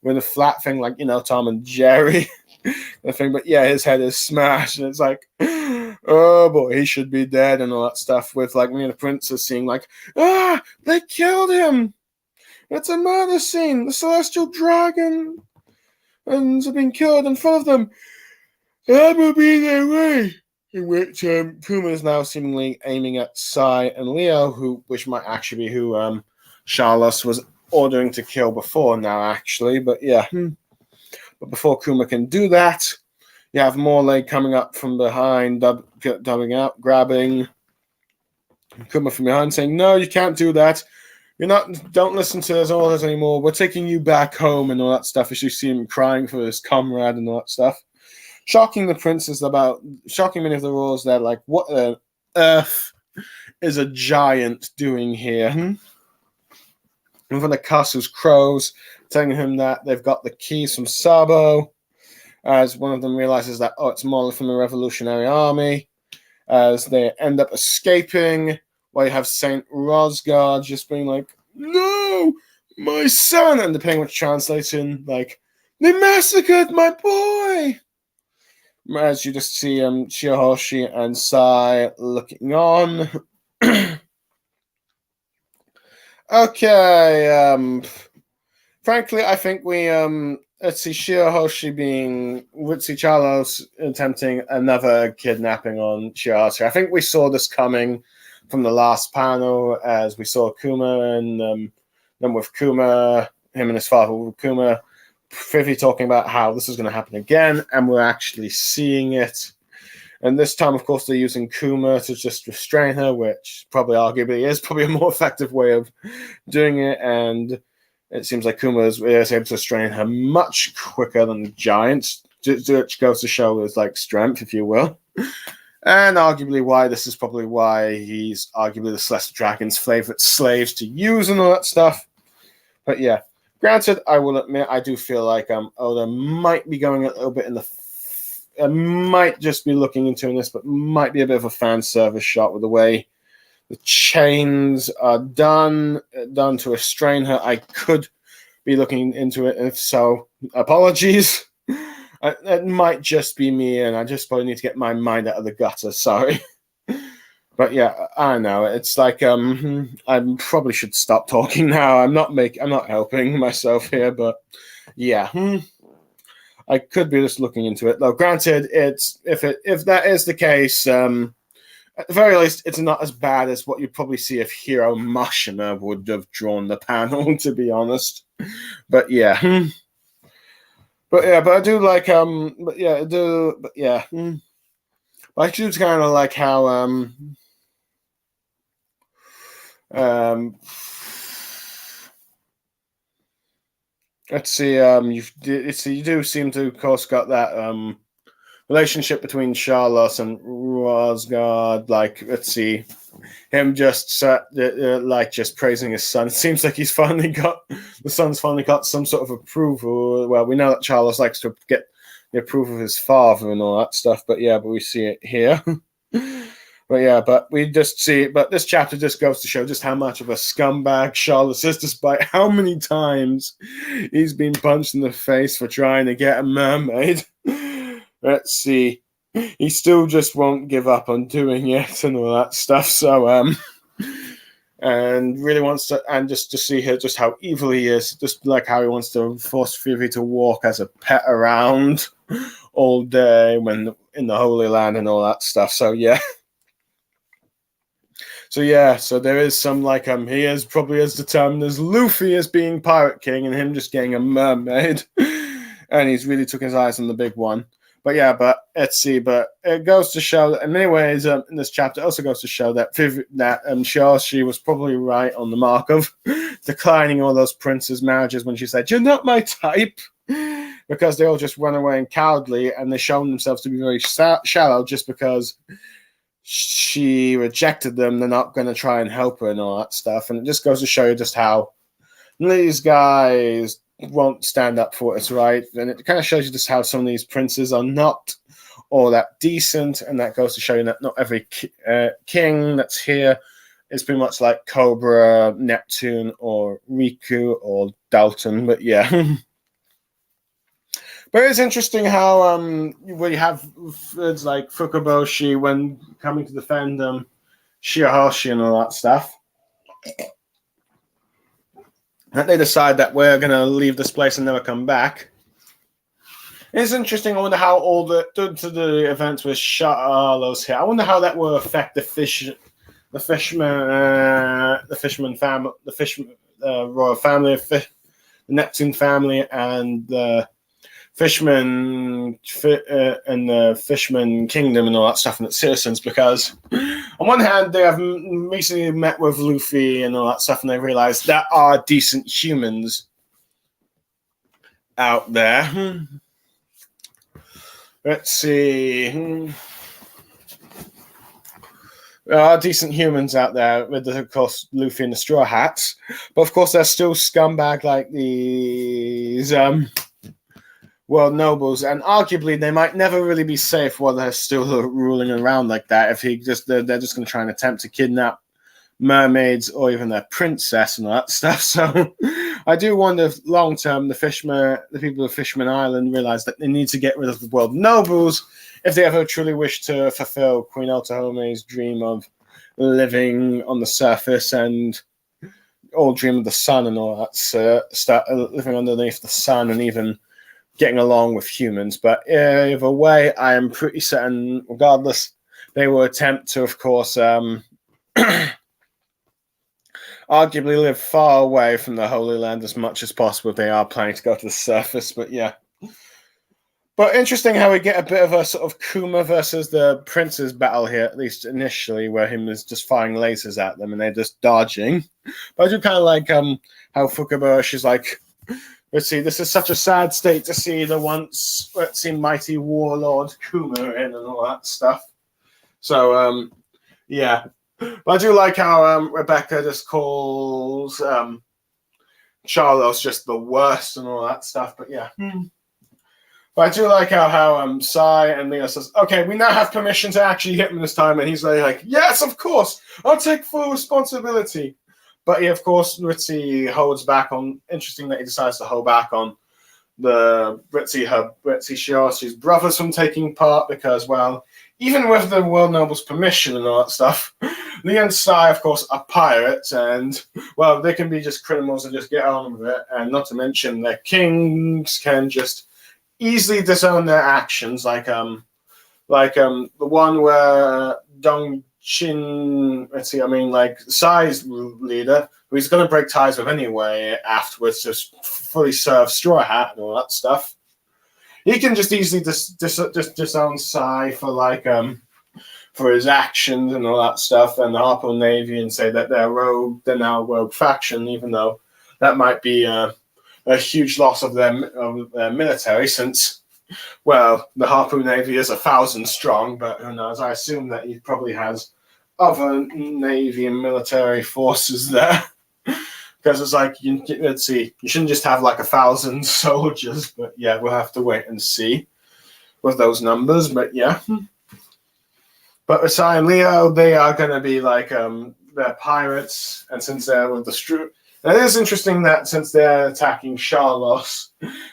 S1: with a flat thing, like Tom and Jerry kind of thing. But yeah, his head is smashed, and it's like, oh boy, he should be dead and all that stuff. With like me and the princess seeing like, they killed him. It's a murder scene. The celestial dragon and have been killed in front of them. That will be their way. In which Kuma is now seemingly aiming at Sai and Leo, which might actually be who Charles was ordering to kill before now, actually. But yeah. But before Kuma can do that, you have Morley coming up from behind, dubbing out, grabbing Kuma from behind, saying, no, you can't do that. Don't listen to his orders anymore. We're taking you back home and all that stuff, as you see him crying for his comrade and all that stuff. Shocking the princes shocking many of the rules. They're like, what on earth is a giant doing here? In front of the castle's crows, telling him that they've got the keys from Sabo, as one of them realizes that, it's Molly from the Revolutionary Army, as they end up escaping, while you have Saint Rosgard just being like, no, my son, and depending which translation, like, they massacred my boy! As you just see Shirahoshi and Sai looking on. Okay, frankly, I think we, let's see, Shirahoshi being Ritzy Charlos attempting another kidnapping on Shirahoshi. I think we saw this coming from the last panel, as we saw Kuma and then with Kuma, him and his father with Kuma, Vivi talking about how this is going to happen again, and we're actually seeing it. And this time, of course, they're using Kuma to just restrain her, which probably arguably is probably a more effective way of doing it. And it seems like Kuma is able to restrain her much quicker than the Giants, which goes to show his like strength, if you will. And arguably why this is probably why he's arguably the Celestial Dragon's favorite slaves to use and all that stuff. But yeah, granted, I will admit I do feel like Oda might be going a little bit in the might just be looking into this, but might be a bit of a fan service shot with the way the chains are done to restrain her. I could be looking into it. If so, apologies. It might just be me, and I just probably need to get my mind out of the gutter. Sorry. But yeah, I know. It's like I probably should stop talking now. I'm not helping myself here, but yeah. I could be just looking into it. Though granted, if that is the case, at the very least, it's not as bad as what you'd probably see if Hiro Mashima would have drawn the panel, to be honest. But yeah. But I do like but yeah, I do but yeah. But I do kind of like how let's see, you do seem to, of course, got that relationship between Charlos and Rosgard. Like, let's see, him just like just praising his son. It seems like the son's finally got some sort of approval. Well, we know that Charlos likes to get the approval of his father and all that stuff. But we see it here. But we just see it. But this chapter just goes to show just how much of a scumbag Charles is, despite how many times he's been punched in the face for trying to get a mermaid. Let's see. He still just won't give up on doing it and all that stuff. So, and really wants to, and just to see here just how evil he is, just like how he wants to force Vivi to walk as a pet around all day when in the Holy Land and all that stuff. So, yeah. So there is some like he is probably as determined as Luffy as being Pirate King and him just getting a mermaid, and he's really took his eyes on the big one. But let's see. But it goes to show that in many ways in this chapter it also goes to show that she was probably right on the mark of declining all those princes' marriages when she said, "You're not my type," because they all just run away and cowardly, and they shown themselves to be very shallow just because she rejected them. They're not going to try and help her and all that stuff. And it just goes to show you just how these guys won't stand up for what's right. And it kind of shows you just how some of these princes are not all that decent. And that goes to show you that not every king that's here is pretty much like Cobra, Neptune, or Riku, or Dalton. But yeah. But it's interesting how we have words like Fukaboshi when coming to defend Shirahoshi and all that stuff. That they decide that we're going to leave this place and never come back. It's interesting. I wonder how all the events with Charlos here. I wonder how that will affect the royal family, the Neptune family, and the Fishman and the Fishman Kingdom and all that stuff and its citizens, because on one hand they have recently met with Luffy and all that stuff and they realize there are decent humans out there. Let's see. There are decent humans out there with, of course, Luffy and the Straw Hats, but of course they're still scumbag like these world nobles, and arguably they might never really be safe while they're still ruling around like that. If they're just going to try and attempt to kidnap mermaids or even their princess and all that stuff. So I do wonder if long term the people of Fishman Island realize that they need to get rid of the world nobles if they ever truly wish to fulfill Queen Otohome's dream of living on the surface and all dream of the sun and all that, start living underneath the sun and even getting along with humans. But either way, I am pretty certain, regardless, they will attempt to, of course, arguably live far away from the Holy Land as much as possible if they are planning to go to the surface. But yeah. But interesting how we get a bit of a sort of Kuma versus the Princes battle here, at least initially, where him is just firing lasers at them and they're just dodging. But I do kind of like how Fukabush is like, let's see, this is such a sad state to see the once, let's see, mighty warlord Kuma in and all that stuff. So, yeah. But I do like how Rebecca just calls Charlos just the worst and all that stuff. But yeah. But I do like how Sai and Leo says, okay, we now have permission to actually hit him this time. And he's like, yes, of course. I'll take full responsibility. But he, of course, Ritzy holds back on, interesting that he decides to hold back on the Ritzy Shioshi's brothers from taking part because, well, even with the World Noble's permission and all that stuff, Leo and Sai, of course, are pirates and, well, they can be just criminals and just get on with it. And not to mention their kings can just easily disown their actions, like the one where Dong Chin, like Sai's leader, who he's going to break ties with anyway afterwards, just fully serve Straw Hat and all that stuff. He can just easily disown Sai for his actions and all that stuff, and the Harpo Navy, and say that they're now a rogue faction, even though that might be a huge loss of their military, since, well, the Harpoon Navy is 1,000 strong, but who knows? I assume that he probably has other Navy and military forces there. Because it's like, let's see, you shouldn't just have like 1,000 soldiers, but yeah, we'll have to wait and see with those numbers, but yeah. But Sai and Leo, they are going to be like, they're pirates, and since they're with the it is interesting that since they're attacking Charlos,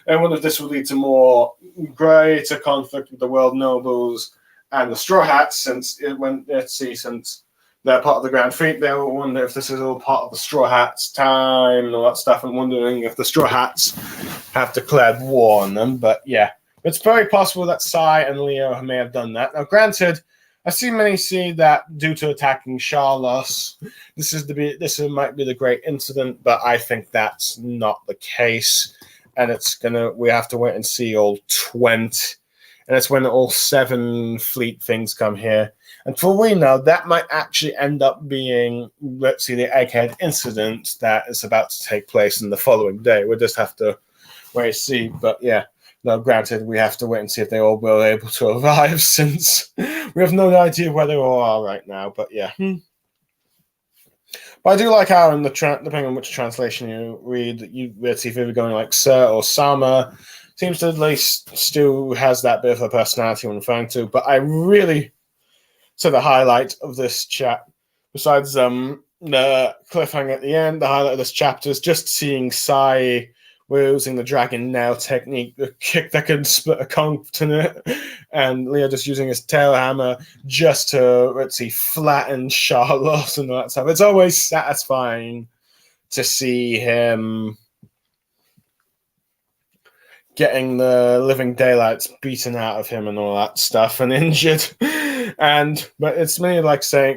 S1: and wonder if this will lead to more greater conflict with the world nobles and the Straw Hats, since they're part of the Grand Fleet, they will wonder if this is all part of the Straw Hats' time and all that stuff, and wondering if the Straw Hats have declared war on them. But yeah, it's very possible that Sai and Leo may have done that. Now, granted, I see many see that due to attacking Charlos, this might be the great incident, but I think that's not the case, and we have to wait and see all 20, and it's when all 7 fleet things come here, and for we know that might actually end up being, let's see, the Egghead incident that is about to take place in the following day. We'll just have to wait and see, but yeah. Now, granted, we have to wait and see if they all will be able to arrive, since we have no idea where they all are right now. But yeah. But I do like how, depending on which translation you read, let's see if you're going like Sir or Sama. Seems to at least Stu has that bit of a personality I'm referring to. But I really, so the highlight of this chat, besides the cliffhanger at the end, the highlight of this chapter is just seeing Sai. We're using the Dragon Nail technique, the kick that can split a continent, and Leo just using his tail hammer just to, flatten Charlos and all that stuff. It's always satisfying to see him getting the living daylights beaten out of him and all that stuff and injured. But it's many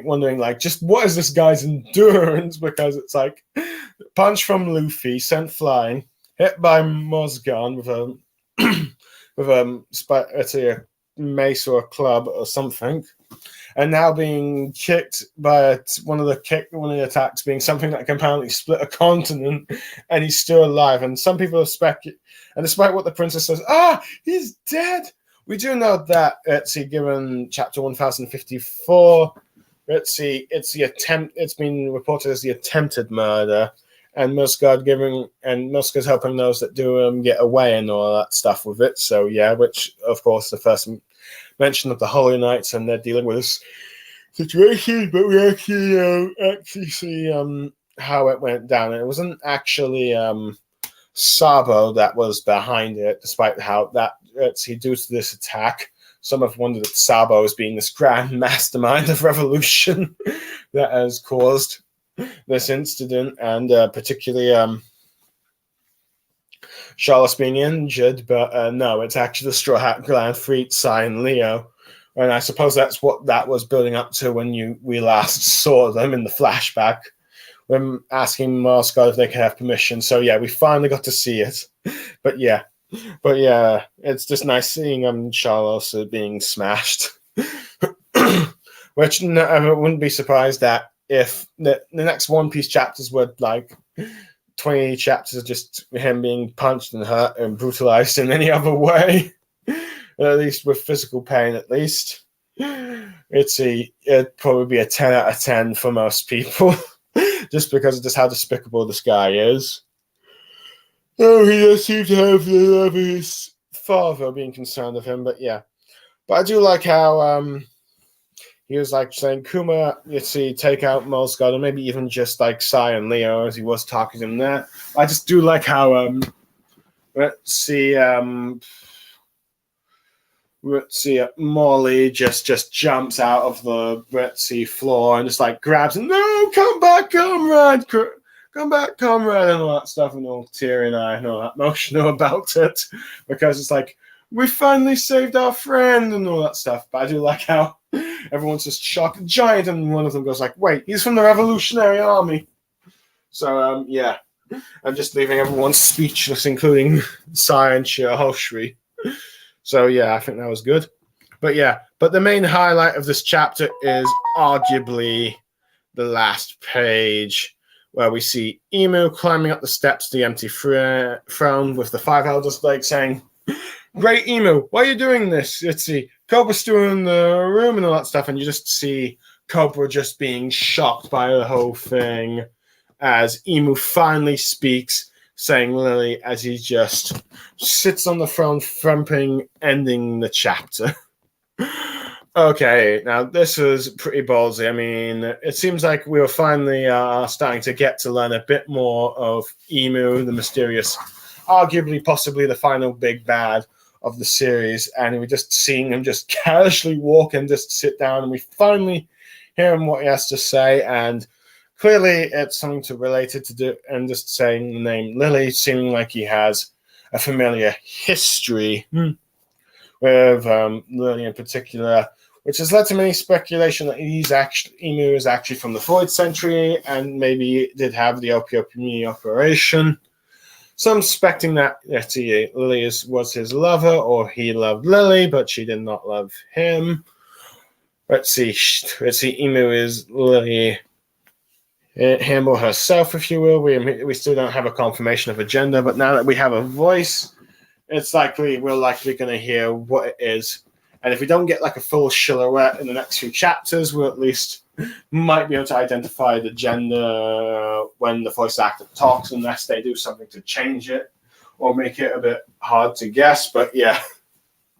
S1: wondering, just what is this guy's endurance? Because it's like, punch from Luffy, sent flying, hit by Mozgon with a mace or a club or something, and now being kicked by one of the attacks being something that can apparently split a continent, and he's still alive. And some people speculate, and despite what the princess says, he's dead. We do know that given chapter 1054, it's the attempt. It's been reported as the attempted murder. And Muska's helping those that do get away and all that stuff with it. So yeah, which of course the first mention of the Holy Knights, and they're dealing with this situation, but we actually see how it went down. And it wasn't actually Sabo that was behind it, despite how due to this attack. Some have wondered that Sabo as being this grand mastermind of revolution that has caused this incident, and particularly Charles being injured, but no, it's actually the Straw Hat Grand Fleet, Sai and Leo, and I suppose that's what that was building up to when we last saw them in the flashback, them asking Marscott if they could have permission. So yeah, we finally got to see it. But yeah, it's just nice seeing Charles also being smashed. Which I wouldn't be surprised at if the next One Piece chapters were like 20 chapters of just him being punched and hurt and brutalized in any other way. At least with physical pain, at least. It'd probably be a 10 out of 10 for most people. Just because of just how despicable this guy is. Oh, he does seem to have the love of his father being concerned of him, but yeah. But I do like how he was like saying, Kuma, let's see, take out Marscott, or maybe even just like Sai and Leo as he was talking to him there. I just do like how Morley just jumps out of the floor and just like grabs him. No, come back, comrade! Come back, comrade! And all that stuff, and all teary-eyed and all that emotional about it. Because it's like, we finally saved our friend and all that stuff. But I do like how everyone's just shocked. Giant, and one of them goes like, wait, he's from the Revolutionary Army. So, yeah. I'm just leaving everyone speechless, including Sai and Hoshri. So, yeah, I think that was good. But, yeah. But the main highlight of this chapter is arguably the last page, where we see Imu climbing up the steps to the empty throne with the five elders like saying, great Imu, why are you doing this? Let's see, Cobra's still in the room and all that stuff, and you just see Cobra just being shocked by the whole thing as Imu finally speaks, saying Lily as he just sits on the throne, thumping, ending the chapter. Okay, now this was pretty ballsy. I mean, it seems like we were finally starting to get to learn a bit more of Imu, the mysterious, arguably possibly the final big bad of the series, and we're just seeing him just casually walk and just sit down, and we finally hear him what he has to say, and clearly it's something to relate it to do, and just saying the name Lily, seeming like he has a familiar history with Lily in particular, which has led to many speculation that Imu is actually from the Void Century and maybe did have the Opiopimi operation. Some suspecting that Lily was his lover, or he loved Lily, but she did not love him. Let's see, Imu is Lily, him or herself, if you will. We still don't have a confirmation of a gender, but now that we have a voice, we're likely going to hear what it is. And if we don't get like a full silhouette in the next few chapters, we'll at least might be able to identify the gender when the voice actor talks, unless they do something to change it or make it a bit hard to guess. But yeah.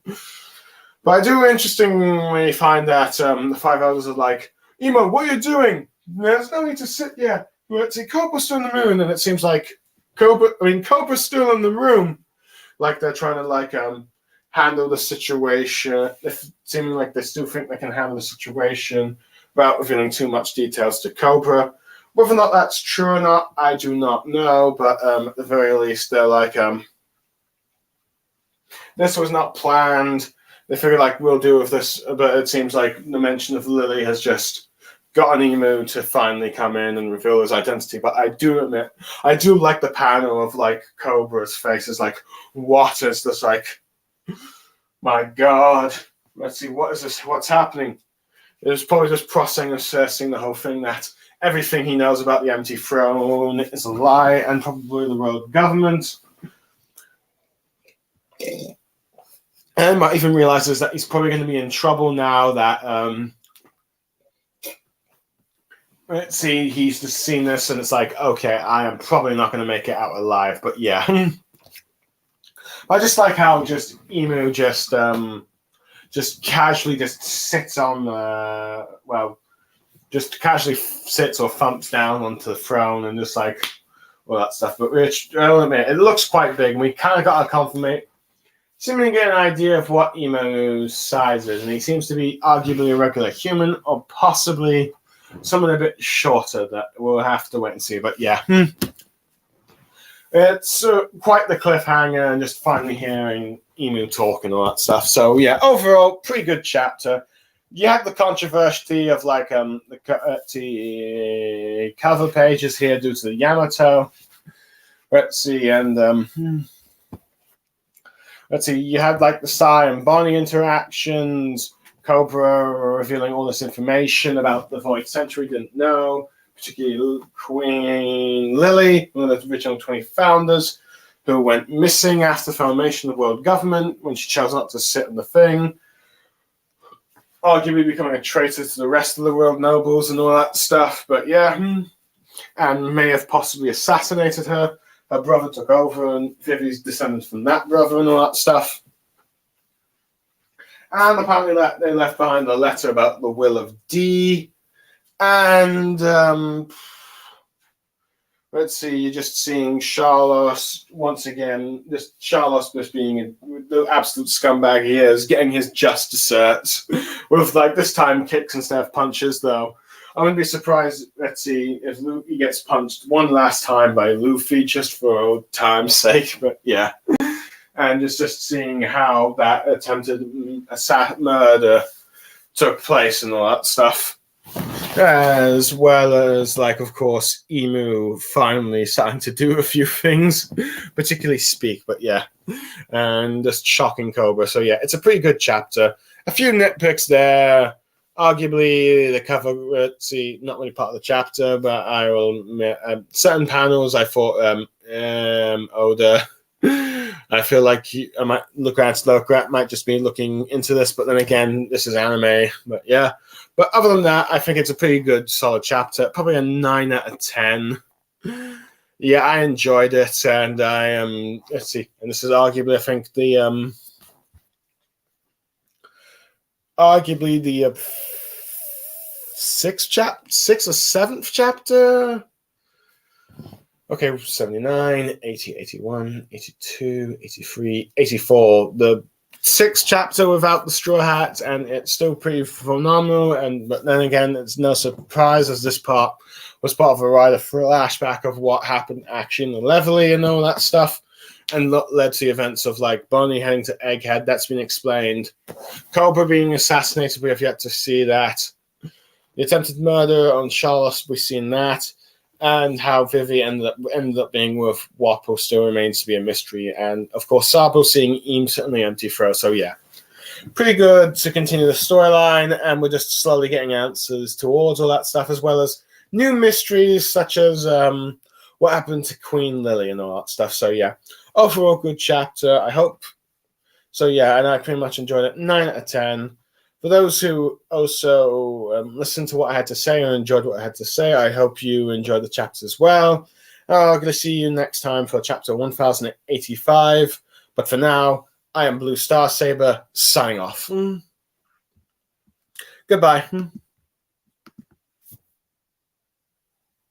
S1: But I do interestingly find that the five elders are like, Imu, what are you doing? There's no need to sit here. Let's see, Cobra's still in the room, and it seems like Cobra's still in the room. Like they're trying to handle the situation, seeming like they still think they can handle the situation without revealing too much details to Cobra. Whether or not that's true or not, I do not know, but at the very least, they're like, this was not planned. They figure like, we'll deal with this, but it seems like the mention of Lily has just gotten Imu to finally come in and reveal his identity. But I do admit, I do like the panel of like Cobra's face is like, what is this? Like, my God, let's see, what is this? What's happening? It was probably just processing the whole thing that everything he knows about the empty throne is a lie, and probably the world government. And might even realizes that he's probably going to be in trouble now that let's see, he's just seen this, and it's like, okay, I am probably not going to make it out alive. But yeah. I just like how just Imu just casually just sits on just casually sits or thumps down onto the throne and just like all that stuff. But I'll admit, it looks quite big, and we kind of got a confirmation, seeming to get an idea of what Imu's size is, and he seems to be arguably a regular human, or possibly someone a bit shorter. That we'll have to wait and see. But yeah. It's quite the cliffhanger, and just finally hearing Imu talk and all that stuff. So, yeah, overall, pretty good chapter. you had the controversy of like the cover pages here due to the Yamato. Let's see, and let's see, you had like the Sai and Bonnie interactions, Cobra revealing all this information about the Void Century didn't know, particularly Queen Lily, one of the original 20 founders, who went missing after the formation of the world government when she chose not to sit in the thing, arguably becoming a traitor to the rest of the world nobles and all that stuff. But yeah, and may have possibly assassinated her. Her brother took over, and Vivi's descended from that brother and all that stuff. And apparently they left behind a letter about the will of D. And let's see, you're just seeing Charlos once again. Just Charlos just being the absolute scumbag he is, getting his just desserts with like this time kicks instead of punches. Though I wouldn't be surprised. Let's see if Luffy gets punched one last time by Luffy just for old time's sake. But yeah, and just seeing how that attempted murder took place and all that stuff. As well as, like, of course, Emu finally starting to do a few things, particularly speak, but yeah, and just shocking Cobra. So yeah, it's a pretty good chapter. A few nitpicks there. Arguably, the cover, let's see, not really part of the chapter, but I will admit, certain panels I thought Oda. I feel like I might look at might just be looking into this, but then again, this is anime. But yeah. But other than that, I think it's a pretty good, solid chapter. Probably a 9 out of 10. Yeah, I enjoyed it, and I am. Let's see, and this is arguably, I think, the sixth or seventh chapter. Okay, 79, 80, 81, 82, 83, 84. The sixth chapter without the Straw Hats, and it's still pretty phenomenal. But then again, it's no surprise as this part was part of a rather flashback of what happened actually in the Levelly and all that stuff, and led to the events of like Bonnie heading to Egghead. That's been explained. Cobra being assassinated, we have yet to see that. The attempted murder on Charlos, we've seen that. And how Vivi ended up being with Wapol still remains to be a mystery. And, of course, Sabo seeing Eames in the empty throw. So, yeah, pretty good to continue the storyline. And we're just slowly getting answers towards all that stuff, as well as new mysteries such as what happened to Queen Lily and all that stuff. So, yeah, overall good chapter, I hope. So, yeah, and I pretty much enjoyed it. 9 out of 10. For those who also listened to what I had to say and enjoyed what I had to say, I hope you enjoyed the chapters as well. I'm going to see you next time for chapter 1085. But for now, I am Blue Star Saber, signing off. Goodbye.